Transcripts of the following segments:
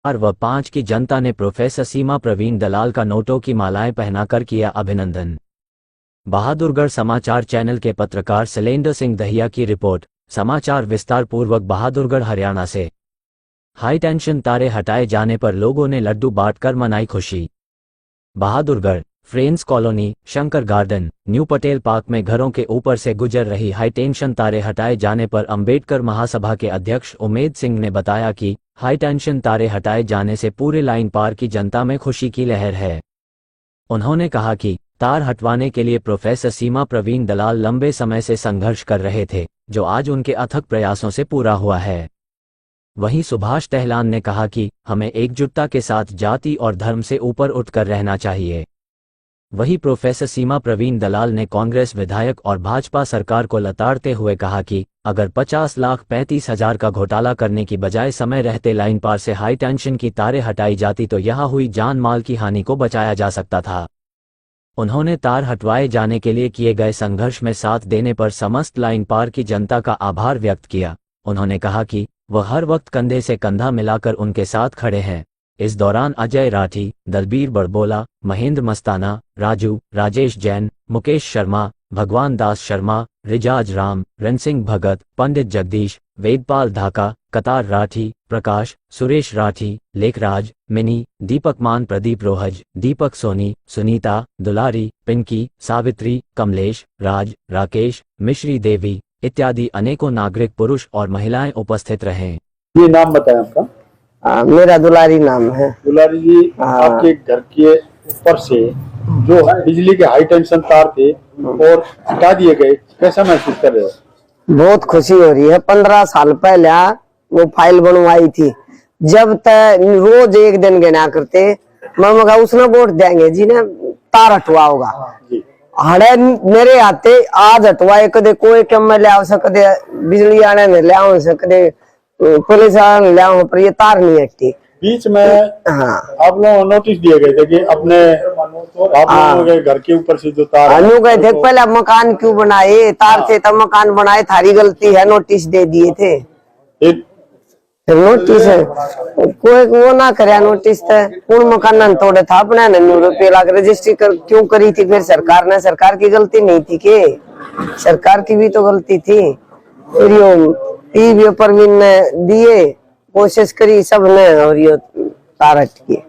व 5 की जनता ने प्रोफेसर सीमा प्रवीण दलाल का नोटों की मालाएं पहनाकर किया अभिनंदन। बहादुरगढ़ समाचार चैनल के पत्रकार शैलेंद्र सिंह दहिया की रिपोर्ट। समाचार विस्तार पूर्वक। बहादुरगढ़ हरियाणा से हाई टेंशन तारे हटाए जाने पर लोगों ने लड्डू बांटकर मनाई खुशी। Bahadurgarh friends colony, Shankar garden, new Patel park में घरों के ऊपर से गुजर रही हाई टेंशन तारे हटाए जाने पर अंबेडकर महासभा के अध्यक्ष उमेद सिंह ने बताया कि हाई टेंशन तारे हटाए जाने से पूरे लाइन पार की जनता में खुशी की लहर है। उन्होंने कहा कि तार हटवाने के लिए प्रोफेसर सीमा प्रवीण दलाल लंबे समय से संघर्ष कर रहे थे, जो आज उनके अथक प्रयासों से पूरा हुआ है। वहीं सुभाष टहलान ने कहा कि हमें एकजुटता के साथ जाति और धर्म से ऊपर उठकर रहना चाहिए। वहीं प्रोफेसर सीमा प्रवीण दलाल ने कांग्रेस विधायक और भाजपा सरकार को लताड़ते हुए कहा कि अगर 50,35,000 का घोटाला करने की बजाय समय रहते लाइन पार से हाई टेंशन की तारें हटाई जाती तो यहां हुई जान माल की हानि को बचाया जा सकता था। उन्होंने तार हटवाए जाने के लिए किए गए संघर्ष में साथ देने पर समस्त लाइन पार की जनता का आभार व्यक्त किया। उन्होंने कहा कि वह हर वक्त कंधे से कंधा मिलाकर उनके साथ खड़े हैं। इस दौरान अजय राठी, दलबीर बड़बोला, महेंद्र मस्ताना, राजू, राजेश जैन, मुकेश शर्मा, भगवान दास शर्मा, रिजाज राम, रणसिंह भगत, पंडित जगदीश, वेदपाल धाका, कतार राठी, प्रकाश, सुरेश राठी, लेखराज, मिनी, दीपक मान, प्रदीप रोहज, दीपक सोनी, सुनीता, दुलारी, पिंकी, सावित्री, कमलेश, राज, राकेश, मिश्री देवी इत्यादि अनेकों नागरिक पुरुष और महिलाएं उपस्थित रहे। ये नाम बताएं आपका? मेरा दुलारी नाम है। दुलारी जी, आपके घर के ऊपर से जो बिजली के हाई टेंशन तार थे और हटा दिए गए, कैसा महसूस कर रहे हो? बहुत खुशी हो रही है। 15 साल पहले वो फाइल बनवाई थी, जब तक रोज एक दिन गिना करते मम्मा उसने वोट देंगे जी ने तार हटवा होगा। हड़े मेरे आते आज हटवाए, कदे कोई कम में ले सकते, बिजली आने ने ले सकते, पुलिस आने ले आओ, पर ये तार नहीं हटती। बीच में आप लोग नोटिस दिए गए थे कि अपने आप लोगों के घर के ऊपर से जो तार गए थे, पहले मकान क्यों बनाए, तार थे तब मकान बनाए, थारी गलती है, नोटिस दे दिए थे। नोटिस है कोई वो ना करे, नोटिस कौन मकान तोड़े था अपने रुपये लाख रजिस्ट्री क्यों करी थी फिर सरकार ने? सरकार की गलती नहीं थी के? सरकार की भी तो गलती थी। फिर यो टीवी प्रवीण ने दिए, कोशिश करी सबने और ये तार हटकी।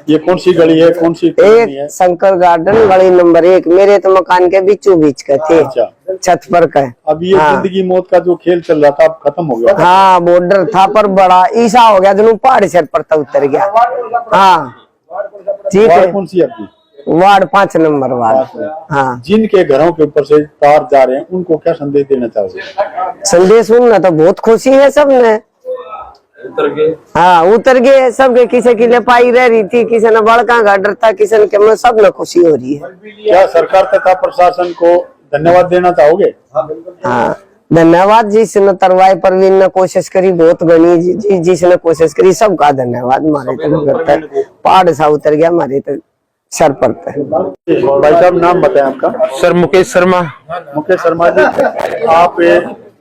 ये कौन सी गली है, कौन सी एक शंकर गार्डन गली नंबर 1, मेरे तो मकान के बीचों बीच का थे। अच्छा। छत पर का है। अब ये जिंदगी मौत का जो खेल चल रहा था अब खत्म हो गया। हाँ, बॉर्डर था पर बड़ा ईसा हो गया, दोनों पहाड़ सर पर उतर गया। हाँ ठीक है। कौन सी आपकी? Ward 5 number ward. हाँ, जिनके घरों के ऊपर से तार जा रहे हैं उनको क्या संदेश देना चाहोगे? संदेश उनने तो बहुत खुशी है, सबने उतर गए सबके। किसी की लपाई रह रही थी, किसी ने बड़का का डर था, किसी ने सब ने खुशी हो रही है। क्या सरकार तथा प्रशासन को धन्यवाद देना चाहोगे? हाँ, धन्यवाद। जिसने तरवाए प्रवीण ने कोशिश करी, बहुत गणी जिसने कोशिश करी, सबका धन्यवाद। हमारे तो पहाड़ सा उतर गया, हमारे तो सर पर। भाई साहब नाम बताएं आपका? सर मुकेश शर्मा। मुकेश शर्मा जी, आप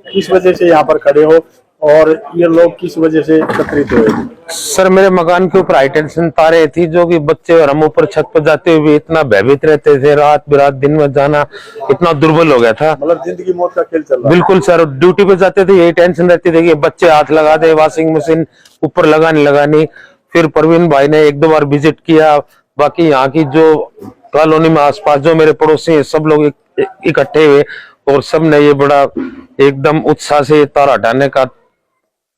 किस वजह से यहाँ पर खड़े हो और ये लोग किस वजह से एकत्रित हुए? सर मेरे मकान के ऊपर हाई टेंशन तारे थी, जो कि बच्चे और हम ऊपर छत पर जाते हुए इतना भयभीत रहते थे, रात बिरात दिन में जाना इतना दुर्बल हो गया था। मतलब जिंदगी मौत का खेल चल रहा। बिल्कुल सर, ड्यूटी पे जाते थे यही टेंशन रहती थी कि बच्चे हाथ लगा दे, वॉशिंग मशीन ऊपर लगानी। फिर प्रवीण भाई ने 1-2 बार विजिट किया। बाकी यहाँ की जो कॉलोनी में आसपास जो मेरे पड़ोसी है सब लोग इकट्ठे हुए और सबने ये बड़ा एकदम उत्साह से तार हटाने का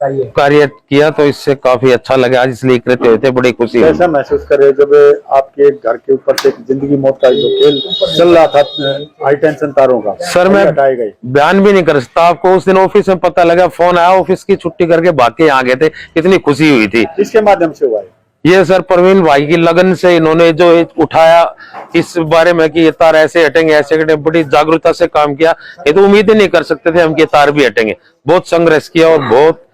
कार्य किया, तो इससे काफी अच्छा लगा। आज इसलिए एकत्रित हुए थे, बड़ी खुशी है। कैसा महसूस करे जब आपके घर के ऊपर से जिंदगी मौत का जो खेल चल रहा था हाई टेंशन तारों का? सर मैं बयान भी नहीं कर सकता आपको। उस दिन ऑफिस में पता लगा, फोन आया, ऑफिस की छुट्टी करके भाग के आ गए थे, इतनी खुशी हुई थी। इसके माध्यम से हुआ है ये सर प्रवीण भाई की लगन से इन्होंने जो उठाया इस बारे में कि ये तार ऐसे हटेंगे ऐसे हटेंगे, बड़ी जागरूकता से काम किया। ये तो उम्मीद ही नहीं कर सकते थे हम कि तार भी हटेंगे। बहुत संघर्ष किया और बहुत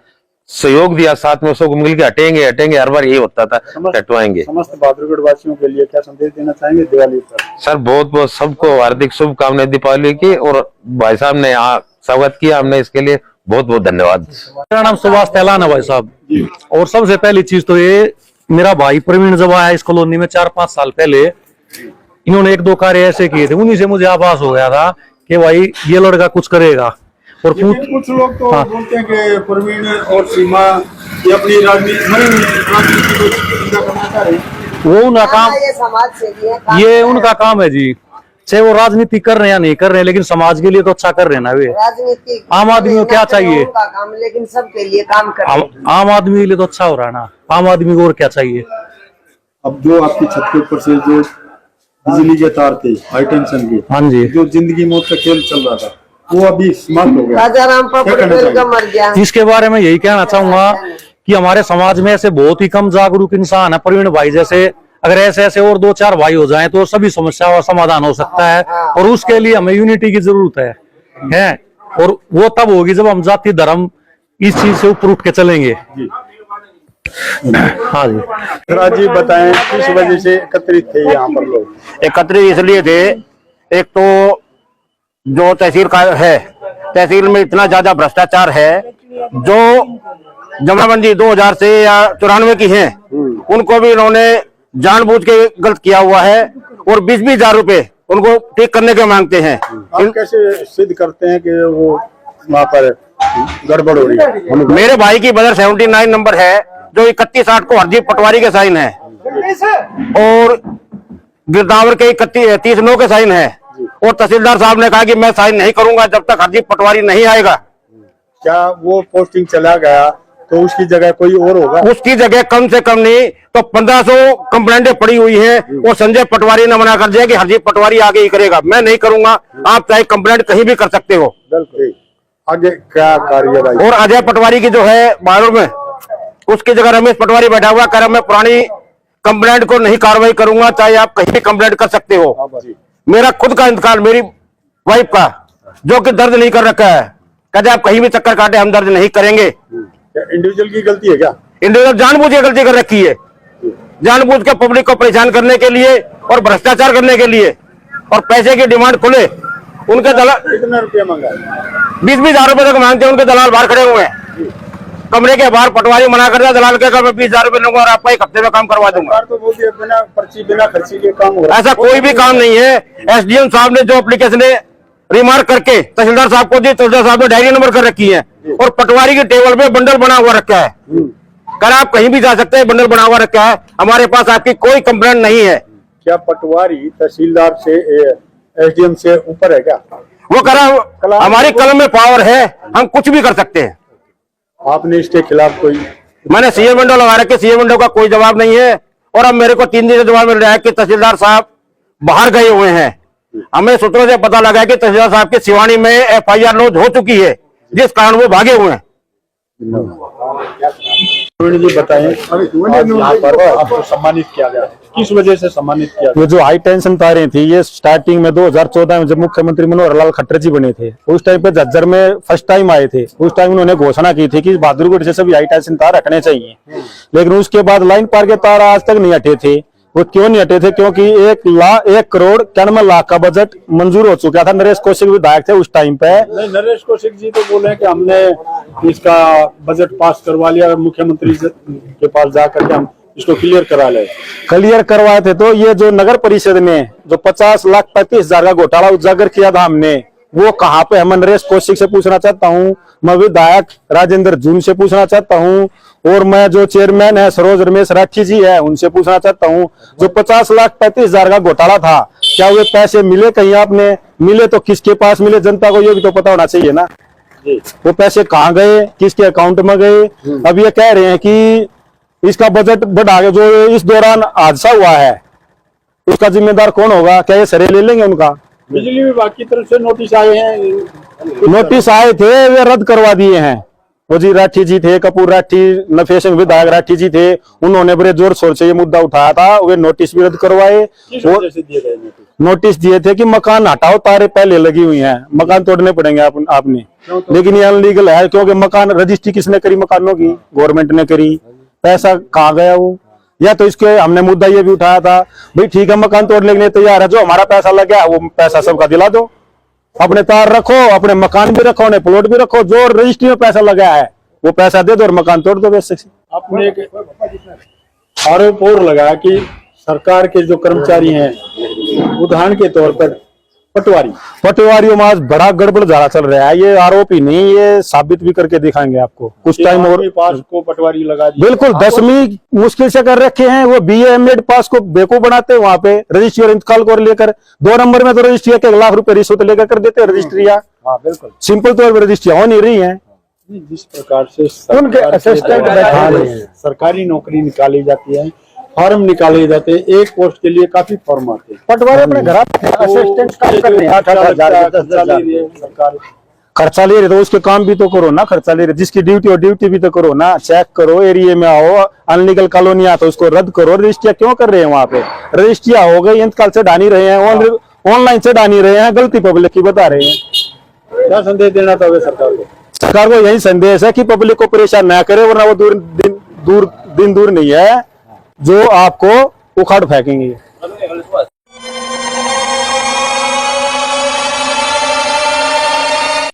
सहयोग दिया, साथ में सबको मिलकर हटेंगे हर बार यही होता था, हटवाएंगे। समस्त बहादुरगढ़ वासियों के लिए क्या संदेश देना चाहेंगे दिवाली पर? सर बहुत बहुत सबको हार्दिक शुभकामनाएं दीपावली की, और भाई साहब ने यहाँ स्वागत किया, हमने इसके लिए बहुत बहुत धन्यवाद। मेरा नाम सुभाष तैलान है भाई साहब। और सबसे पहली चीज तो ये, मेरा भाई प्रवीण जब आया इस कॉलोनी में 4-5 साल पहले, इन्होंने 1-2 कार्य ऐसे किए थे, उन्हीं से मुझे आभास हो गया था कि भाई ये लड़का कुछ करेगा। और कुछ लोग तो बोलते हैं कि प्रवीण और सीमा ये अपनी राजनीति को सीधा करना चाह रहे हैं। वो उनका काम, ये समाज सेवी है, ये उनका काम है जी। चाहे वो राजनीति कर रहे हैं या नहीं कर रहे हैं, लेकिन समाज के लिए तो अच्छा कर रहे हैं ना वे। राजनीति आम आदमी को क्या चाहिए? उनका काम, लेकिन सबके लिए काम कर रहे हैं। आम आदमी के लिए तो अच्छा हो रहा है ना, आम आदमी को और क्या चाहिए। अब जो आपकी छत के ऊपर से जो बिजली के तार थे हाई टेंशन के, हाँ जी, जो जिंदगी मौत का खेल चल रहा था, वो अभी समाप्त हो गया। राजाराम का मर गया। इसके बारे में यही कहना चाहूंगा कि हमारे समाज में ऐसे बहुत ही कम जागरूक इंसान है प्रवीण भाई जैसे। अगर ऐसे ऐसे और 2-4 भाई हो जाएं तो सभी समस्याओं का समाधान हो सकता है। और उसके लिए हमें यूनिटी की जरूरत है। और वो तब होगी जब हम जाति धर्म इस चीज से ऊपर उठ के चलेंगे। हाँ जी, जी बताएं किस वजह से एकत्रित थे यहाँ पर लोग? एकत्रित इसलिए थे, एक तो जो तहसील का है, तहसील में इतना ज्यादा भ्रष्टाचार है, जो जमाबंदी 2000 से या 94 की है, उनको भी इन्होंने जानबूझ के गलत किया हुआ है। और 20-20 हजार रुपए उनको ठीक करने के मांगते हैं। आप कैसे सिद्ध करते हैं कि वो वहाँ पर गड़बड़ हो रही है? मेरे भाई की बदर 79 नंबर है, जो 31/8 को हरजीत पटवारी के साइन है, और गिरदावर के 31/9 के साइन है। और तहसीलदार साहब ने कहा कि मैं साइन नहीं करूंगा जब तक हरजीत पटवारी नहीं आएगा। क्या वो पोस्टिंग चला गया तो उसकी जगह कोई और होगा? उसकी जगह कम से कम नहीं तो 1500 कंप्लेंटें पड़ी हुई हैं। और संजय पटवारी ने मना कर दिया कि हरजीत पटवारी आगे ही करेगा, मैं नहीं करूंगा। आप चाहे कंप्लेंट कहीं भी कर सकते हो। आगे क्या कार्यवाही? और अजय पटवारी की जो है बाहरों में, उसकी जगह रमेश पटवारी बैठा हुआ, कह रहा मैं पुरानी कंप्लेंट को नहीं कार्रवाई करूंगा, चाहे आप कहीं भी कंप्लेंट कर सकते हो। मेरा खुद का इंतकाल मेरी वाइफ का, जो कि दर्ज नहीं कर रखा है, कहते आप कहीं भी चक्कर काटे हम दर्ज नहीं करेंगे। इंडिविजुअल की गलती है क्या? इंडिविजुअल जानबूझ के गलती कर रखी है, जानबूझ के पब्लिक को परेशान करने के लिए और भ्रष्टाचार करने के लिए, और पैसे की डिमांड खुले। उनके दलाल कितना रुपया मांगा? 20-20 हजार रुपए तक मांगते हैं। उनके दलाल बाहर खड़े हुए हैं कमरे के बाहर। पटवारी मना कर दिया, दलाल कहकर मैं 20 हजार रुपए लूंगा और आपका 1 हफ्ते में काम करवा दूंगा। तो बोलती है बिना पर्ची बिना खर्ची के काम हो रहा है। ऐसा कोई भी काम नहीं है। एसडीएम साहब ने जो एप्लीकेशन रिमार्क करके तहसीलदार साहब को दी, तहसीलदार साहब ने डायरी नंबर कर रखी है, और पटवारी के टेबल पे बंडल बना हुआ रखा है। कर आप कहीं भी जा सकते हैं, बंडल बना हुआ रखा है। हमारे पास आपकी कोई कंप्लेंट नहीं है। क्या पटवारी तहसीलदार से एसडीएम से ऊपर है क्या? वो करा हमारी कलम में पावर है, हम कुछ भी कर सकते हैं। आपने इसके खिलाफ कोई? मैंने सीए विंडो लगा रखे, सीए विंडो का कोई जवाब नहीं है। और अब मेरे को 3 दिन से जवाब मिल रहा है कि तहसीलदार साहब बाहर गए हुए हैं। हमें सूत्रों से पता लगा कि तहसीलदार साहब की सिवानी में FIR लॉन्च हो चुकी है, जिस कारण वो भागे हुए हैं। जी बताएं, आज यहाँ पर आपको सम्मानित किया गया, किस वजह से सम्मानित किया गया? ये जो हाई टेंशन तारें थी, ये स्टार्टिंग में 2014 में जब मुख्यमंत्री मनोहर लाल खट्टर जी बने थे, उस टाइम पे झज्जर में फर्स्ट टाइम आए थे। उस टाइम उन्होंने घोषणा की थी कि बहादुरगढ़ से सभी हाई टेंशन तार हटने चाहिए। लेकिन उसके बाद लाइन पार के तार आज तक नहीं हटे थे। वो क्यों नहीं हटे थे? क्योंकि 1 करोड़ 91 लाख का बजट मंजूर हो चुका था। नरेश कौशिक विधायक थे उस टाइम पे। नहीं, नरेश कौशिक जी तो बोले कि हमने इसका बजट पास करवा लिया, मुख्यमंत्री के पास जाकर के हम इसको क्लियर करा ले। क्लियर करवाए थे। तो ये जो नगर परिषद ने जो 50,35,000 का घोटाला उजागर किया था हमने, वो कहाँ पे है? मैं नरेश कौशिक से पूछना चाहता हूँ, मैं विधायक राजेंद्र जून से पूछना चाहता हूँ, और मैं जो चेयरमैन है सरोज रमेश राठी जी है उनसे पूछना चाहता हूँ, जो 50,35,000 का घोटाला था, क्या वे पैसे मिले कहीं? आपने मिले तो किसके पास मिले? जनता को ये भी तो पता होना चाहिए ना। वो पैसे कहाँ गए, किसके अकाउंट में गए? अब ये कह रहे हैं कि इसका बजट बढ़ा के जो इस दौरान हादसा हुआ है उसका जिम्मेदार कौन होगा? क्या ये सरे ले लेंगे उनका? बिजली विभाग की तरफ से नोटिस आए हैं। नोटिस आए थे, वे रद्द करवा दिए हैं। वो जी राठी जी थे, कपूर राठी, नफेसिंग विधायक राठी जी थे, उन्होंने बड़े जोर शोर से ये मुद्दा उठाया था। वे नोटिस भी रद्द करवाए। नोटिस दिए थे कि मकान हटाओ, तारे पहले लगी हुई हैं, मकान तोड़ने पड़ेंगे आपने। लेकिन ये अनलीगल है, क्योंकि मकान रजिस्ट्री किसने करी? मकानों की गवर्नमेंट ने करी। पैसा कहाँ गया वो? या तो इसके हमने मुद्दा ये भी उठाया था, भाई ठीक है मकान तोड़ने के लिए तैयार है, जो हमारा पैसा लग गया वो पैसा सबका दिला दो। अपने तार रखो, अपने मकान भी रखो, अपने प्लॉट भी रखो, जो रजिस्ट्री में पैसा लगाया है वो पैसा दे दो और मकान तोड़ दो वैसे। आपने एक आरोप और लगाया कि सरकार के जो कर्मचारी हैं, उदाहरण के तौर पर पटवारियों में आज बड़ा गड़बड़ झाड़ा चल रहा है। ये आरोप ही नहीं, ये साबित भी करके दिखाएंगे आपको कुछ टाइम और। पास को पटवारी लगा दी, बिल्कुल 10वीं मुश्किल से कर रखे हैं, वो BA MA पास को बेवकूफ बनाते हैं। वहां पे रजिस्ट्री और इंतकाल को लेकर 2 नंबर में तो रजिस्ट्री 1 लाख रुपए रिश्वत लेकर कर देते हैं रजिस्ट्रिया। हाँ बिल्कुल, सिंपल तौर पर रजिस्ट्री हो नहीं रही है। जिस प्रकार से उनके असिस्टेंट सरकारी नौकरी निकाली जाती है, फॉर्म निकाले जाते हैं, एक पोस्ट के लिए काफी फॉर्म आते हैं। पटवारी अपने घर असिस्टेंट काम कर रहे हैं, 8,000 सरकार खर्चा ले रहे, तो उसके काम भी तो करो ना। खर्चा ले रहे, जिसकी ड्यूटी और ड्यूटी भी तो करो ना। चेक करो, एरिया में आओ, अनलीगल कॉलोनी आता उसको रद्द करो। रजिस्ट्रिया क्यों कर रहे हैं वहां पे? रजिस्ट्रिया हो गई, इंतकाल से डानी रहे हैं, ऑनलाइन से डानी रहे हैं, गलती पब्लिक की बता रहे हैं। क्या संदेश देना चाहोगे सरकार को? सरकार को यही संदेश है कि पब्लिक को परेशान ना करे, वरना वो दिन दूर नहीं है जो आपको उखाड़ फेंकेंगे।